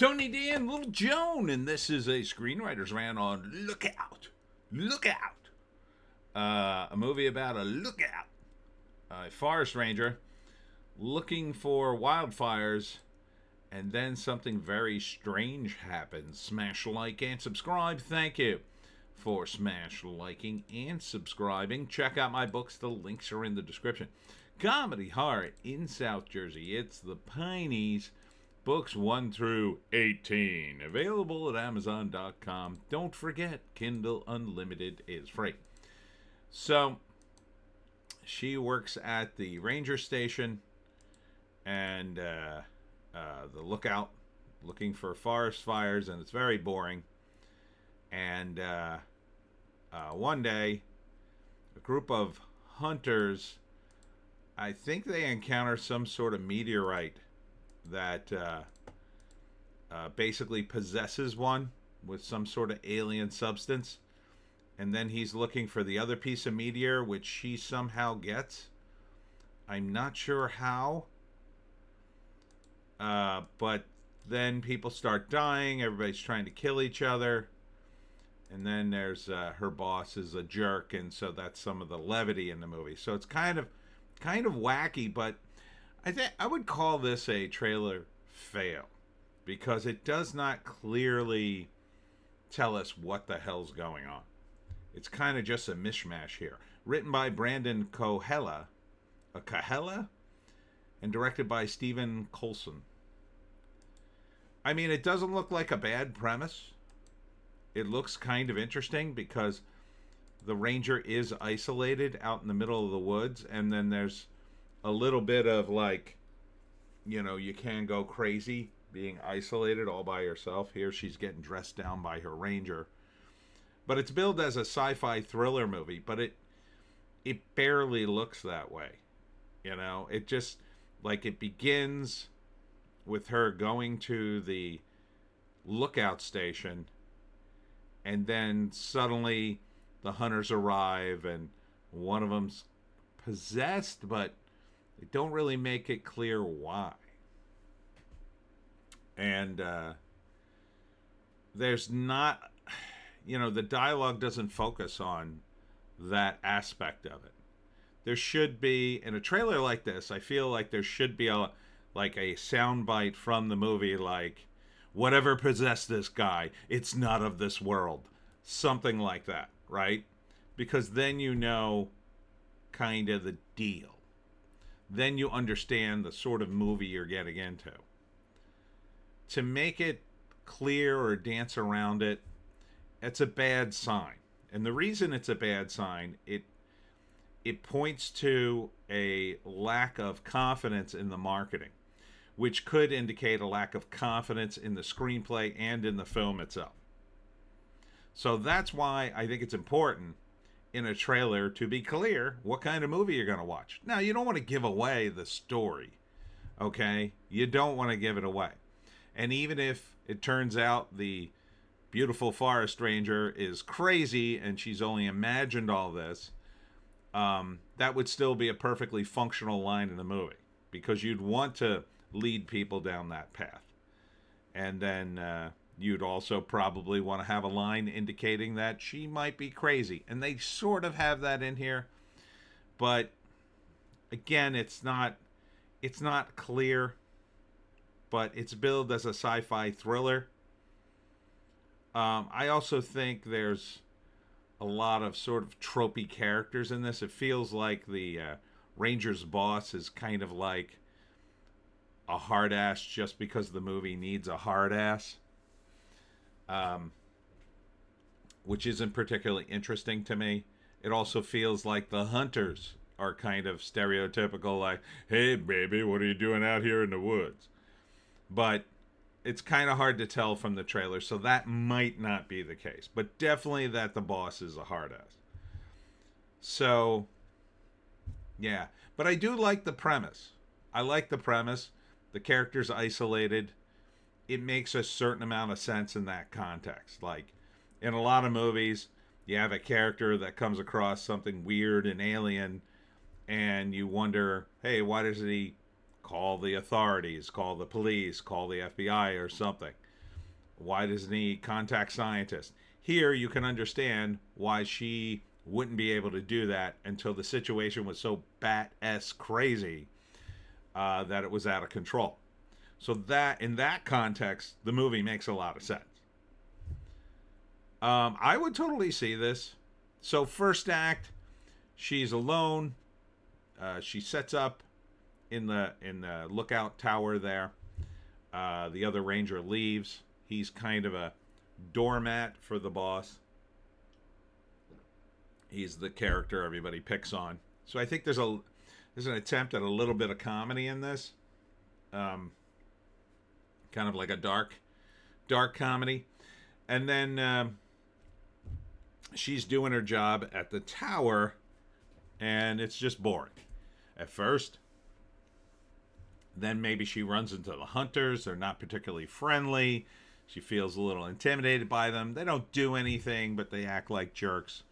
Tony D and Little Joan, and this is a Screenwriter's Rant on Lookout. Lookout. A movie about a lookout, a forest ranger looking for wildfires, and then something very strange happens. Smash like and subscribe. Thank you for smash liking and subscribing. Check out my books. The links are in the description. Comedy horror in South Jersey. It's the Pineys. Books 1 through 18. Available at Amazon.com. Don't forget, Kindle Unlimited is free. So, she works at the ranger station and the lookout, looking for forest fires, and it's very boring. And one day, a group of hunters, I think they encounter some sort of meteorite that basically possesses one with some sort of alien substance. And then he's looking for the other piece of meteor, which she somehow gets. I'm not sure how. But then people start dying. Everybody's trying to kill each other. And then there's her boss is a jerk. And so that's some of the levity in the movie. So it's kind of wacky, but I would call this a trailer fail because it does not clearly tell us what the hell's going on. It's kind of just a mishmash here. Written by Brandon Kohela, and directed by Stephen Coulson. I mean, it doesn't look like a bad premise. It looks kind of interesting because the ranger is isolated out in the middle of the woods, and then there's a little bit of like, you can go crazy being isolated all by yourself. Here she's getting dressed down by her ranger. But it's billed as a sci-fi thriller movie, but it barely looks that way. It just, like, it begins with her going to the lookout station, and then suddenly the hunters arrive, and one of them's possessed, but they don't really make it clear why. And there's not, the dialogue doesn't focus on that aspect of it. There should be, in a trailer like this, I feel like there should be a soundbite from the movie, like, whatever possessed this guy, it's not of this world. Something like that, right? Because then kind of the deal. Then you understand the sort of movie you're getting into. To make it clear or dance around it, it's a bad sign. And the reason it's a bad sign, it points to a lack of confidence in the marketing, which could indicate a lack of confidence in the screenplay and in the film itself. So that's why I think it's important in a trailer to be clear what kind of movie you're going to watch. Now, you don't want to give away the story, okay? You don't want to give it away. And even if it turns out the beautiful forest ranger is crazy and she's only imagined all this, that would still be a perfectly functional line in the movie, because you'd want to lead people down that path. And then you'd also probably want to have a line indicating that she might be crazy. And they sort of have that in here. But again, it's not clear. But it's billed as a sci-fi thriller. I also think there's a lot of sort of tropey characters in this. It feels like the Ranger's boss is kind of like a hard ass just because the movie needs a hard ass, which isn't particularly interesting to me. It also feels like the hunters are kind of stereotypical, like, hey baby, what are you doing out here in the woods? But it's kind of hard to tell from the trailer, so that might not be the case. But definitely that the boss is a hard ass. So, yeah. But I do like the premise. I like the premise. The character's isolated. It makes a certain amount of sense in that context. Like, in a lot of movies, you have a character that comes across something weird and alien, and you wonder, hey, why does he call the authorities, call the police, call the FBI or something? Why doesn't he contact scientists? Here, you can understand why she wouldn't be able to do that until the situation was so bat-ass crazy that it was out of control. So that, in that context, the movie makes a lot of sense. I would totally see this. So first act, she's alone. She sets up in the lookout tower there. The other ranger leaves. He's kind of a doormat for the boss. He's the character everybody picks on. So I think there's an attempt at a little bit of comedy in this. Kind of like a dark comedy. And then she's doing her job at the tower, and it's just boring at first. Then maybe she runs into the hunters. They're not particularly friendly. She feels a little intimidated by them. They don't do anything, but they act like jerks.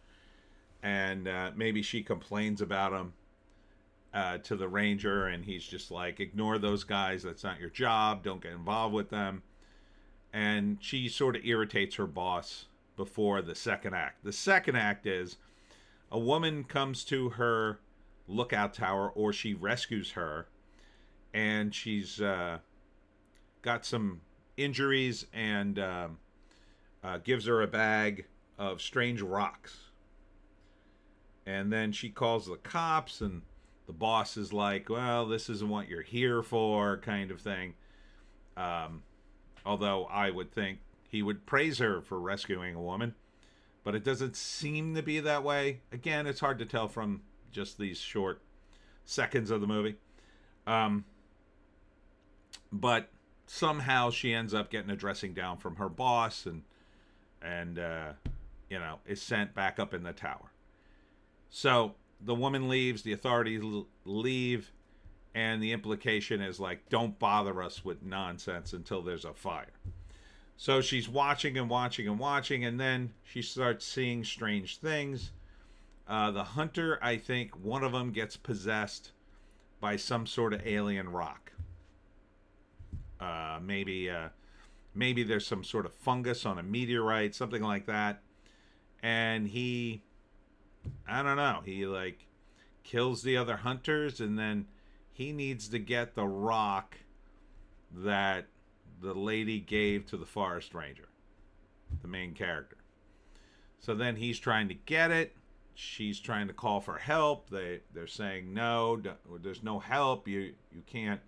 And maybe she complains about them to the ranger, and he's just like, ignore those guys. That's not your job. Don't get involved with them. And she sort of irritates her boss before the second act. The second act is a woman comes to her lookout tower, or she rescues her, and she's got some injuries, and gives her a bag of strange rocks. And then she calls the cops, and the boss is like, well, this isn't what you're here for, kind of thing. Although I would think he would praise her for rescuing a woman, but it doesn't seem to be that way. Again, it's hard to tell from just these short seconds of the movie. But somehow she ends up getting a dressing down from her boss, and is sent back up in the tower. So the woman leaves, the authorities leave, and the implication is like, don't bother us with nonsense until there's a fire. So she's watching and watching and watching, and then she starts seeing strange things. The hunter, I think one of them gets possessed by some sort of alien rock. Maybe there's some sort of fungus on a meteorite, something like that. And he, I don't know, he like kills the other hunters, and then he needs to get the rock that the lady gave to the forest ranger, the main character. So then he's trying to get it. She's trying to call for help. They're saying, no, there's no help. You can't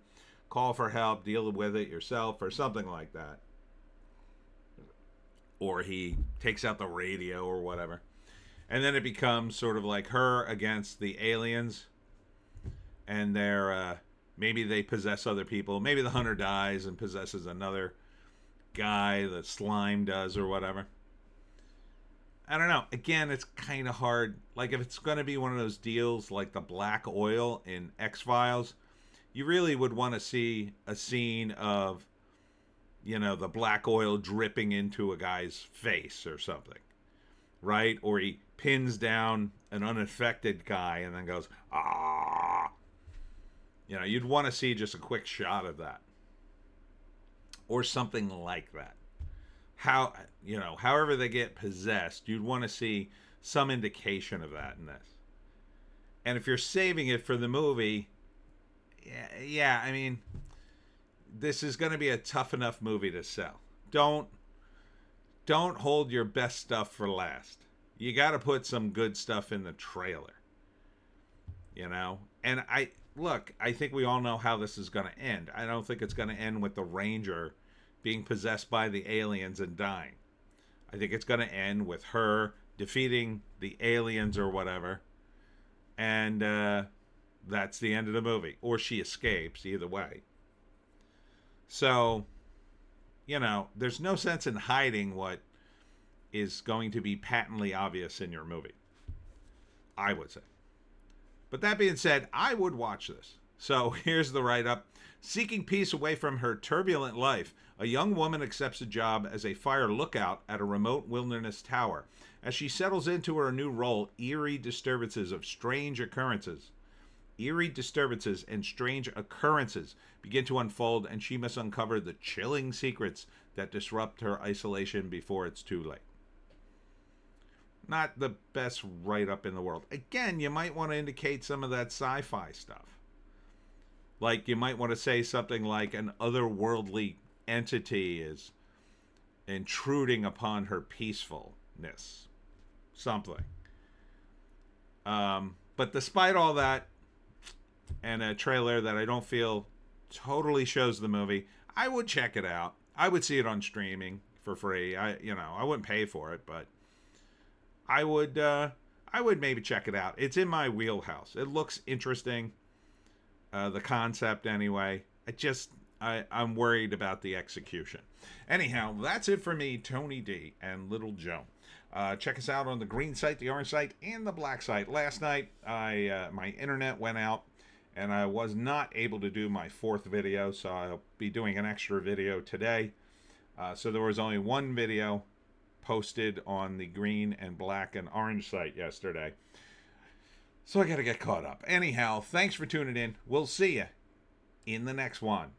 call for help. Deal with it yourself, or something like that. Or he takes out the radio or whatever. And then it becomes sort of like her against the aliens. And they're maybe they possess other people. Maybe the hunter dies and possesses another guy, the slime does, or whatever. I don't know. Again, it's kind of hard. Like, if it's going to be one of those deals like the black oil in X-Files, you really would want to see a scene of, the black oil dripping into a guy's face or something, right? Or he pins down an unaffected guy and then goes, ah. You'd want to see just a quick shot of that. Or something like that. However they get possessed, you'd want to see some indication of that in this. And if you're saving it for the movie, I mean, this is going to be a tough enough movie to sell. Don't hold your best stuff for last. You got to put some good stuff in the trailer. And I think we all know how this is going to end. I don't think it's going to end with the ranger being possessed by the aliens and dying. I think it's going to end with her defeating the aliens or whatever. And that's the end of the movie. Or she escapes, either way. So, there's no sense in hiding what is going to be patently obvious in your movie, I would say. But that being said, I would watch this. So here's the write-up. Seeking peace away from her turbulent life, a young woman accepts a job as a fire lookout at a remote wilderness tower. As she settles into her new role, eerie disturbances of strange occurrences Eerie disturbances and strange occurrences begin to unfold, and she must uncover the chilling secrets that disrupt her isolation before it's too late. Not the best write-up in the world. Again, you might want to indicate some of that sci-fi stuff. Like, you might want to say something like an otherworldly entity is intruding upon her peacefulness. Something. But despite all that, and a trailer that I don't feel totally shows the movie, I would check it out. I would see it on streaming for free. I wouldn't pay for it, but I would maybe check it out. It's in my wheelhouse. It looks interesting. The concept anyway. I'm worried about the execution. Anyhow, that's it for me, Tony D and Little Joe. Check us out on the green site, the orange site, and the black site. Last night, my internet went out, and I was not able to do my fourth video, so I'll be doing an extra video today. So there was only one video posted on the green and black and orange site yesterday. So I got to get caught up. Anyhow, thanks for tuning in. We'll see you in the next one.